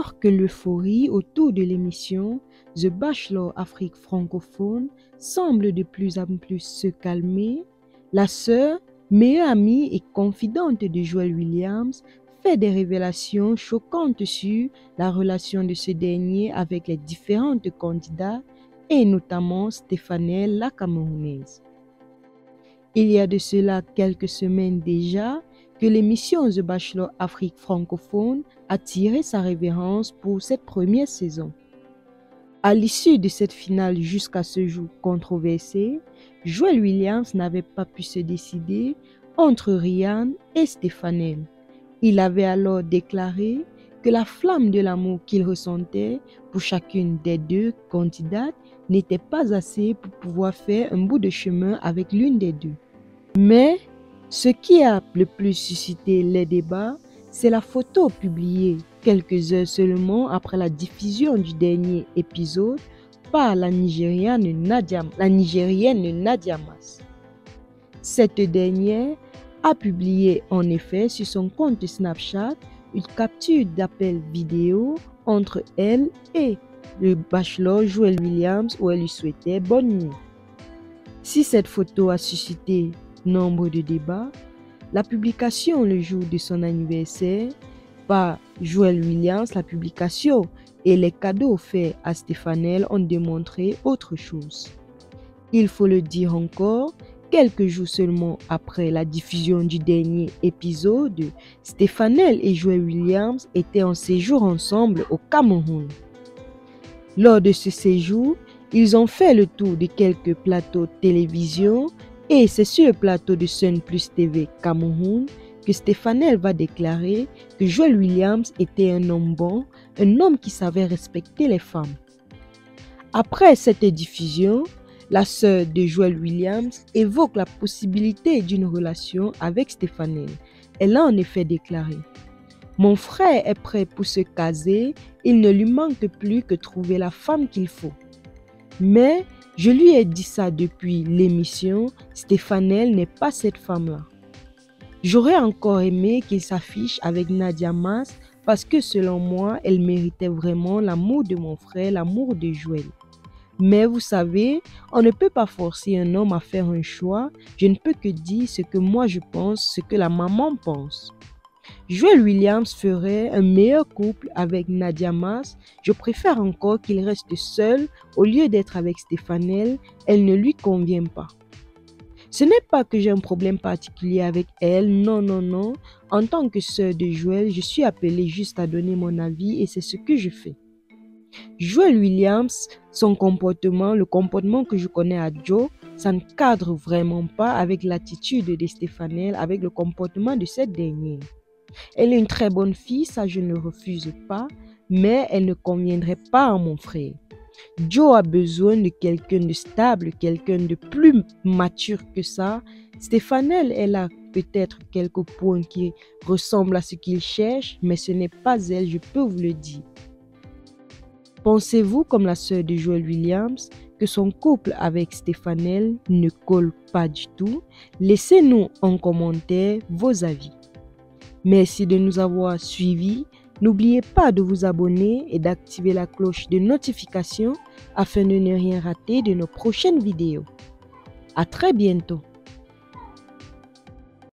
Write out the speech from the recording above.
Alors que l'euphorie autour de l'émission The Bachelor Afrique francophone semble de plus en plus se calmer, la sœur, meilleure amie et confidente de Joel Williams, fait des révélations choquantes sur la relation de ce dernier avec les différentes candidats et notamment Stéphanelle la Camerounaise. Il y a de cela quelques semaines déjà que l'émission The Bachelor Afrique francophone a tiré sa révérence pour cette première saison. À l'issue de cette finale jusqu'à ce jour controversée, Joel Williams n'avait pas pu se décider entre Ryan et Stéphanelle. Il avait alors déclaré que la flamme de l'amour qu'il ressentait pour chacune des deux candidates n'était pas assez pour pouvoir faire un bout de chemin avec l'une des deux. Mais ce qui a le plus suscité les débats, c'est la photo publiée quelques heures seulement après la diffusion du dernier épisode par la Nigérienne Nadia Mas. Cette dernière a publié en effet sur son compte Snapchat une capture d'appel vidéo entre elle et le bachelor Joel Williams où elle lui souhaitait bonne nuit. Si cette photo a suscité nombre de débats, la publication le jour de son anniversaire par Joel Williams, la publication et les cadeaux offerts à Stéphanelle ont démontré autre chose. Il faut le dire encore, quelques jours seulement après la diffusion du dernier épisode, Stéphanelle et Joel Williams étaient en séjour ensemble au Cameroun. Lors de ce séjour, ils ont fait le tour de quelques plateaux de télévision et c'est sur le plateau de Sun Plus TV Cameroun que Stéphanelle va déclarer que Joel Williams était un homme bon, un homme qui savait respecter les femmes. Après cette diffusion, la sœur de Joel Williams évoque la possibilité d'une relation avec Stéphanelle. Elle a en effet déclaré « Mon frère est prêt pour se caser, il ne lui manque plus que trouver la femme qu'il faut. Mais je lui ai dit ça depuis l'émission, Stéphanelle n'est pas cette femme-là. J'aurais encore aimé qu'il s'affiche avec Nadia Mas parce que selon moi, elle méritait vraiment l'amour de mon frère, l'amour de Joel. Mais vous savez, on ne peut pas forcer un homme à faire un choix. Je ne peux que dire ce que moi je pense, ce que la maman pense. Joel Williams ferait un meilleur couple avec Nadia Mas. Je préfère encore qu'il reste seul au lieu d'être avec Stéphanelle. Elle ne lui convient pas. Ce n'est pas que j'ai un problème particulier avec elle, non. En tant que sœur de Joel, je suis appelée juste à donner mon avis et c'est ce que je fais. Joel Williams, son comportement, le comportement que je connais à Joe, ça ne cadre vraiment pas avec l'attitude de Stéphanelle, avec le comportement de cette dernière. Elle est une très bonne fille, ça je ne le refuse pas, mais elle ne conviendrait pas à mon frère. Joe a besoin de quelqu'un de stable, quelqu'un de plus mature que ça. Stéphanelle, elle a peut-être quelques points qui ressemblent à ce qu'il cherche, mais ce n'est pas elle, je peux vous le dire. Pensez-vous, comme la sœur de Joel Williams, que son couple avec Stéphanelle ne colle pas du tout? Laissez-nous en commentaire vos avis. Merci de nous avoir suivis. N'oubliez pas de vous abonner et d'activer la cloche de notification afin de ne rien rater de nos prochaines vidéos. À très bientôt.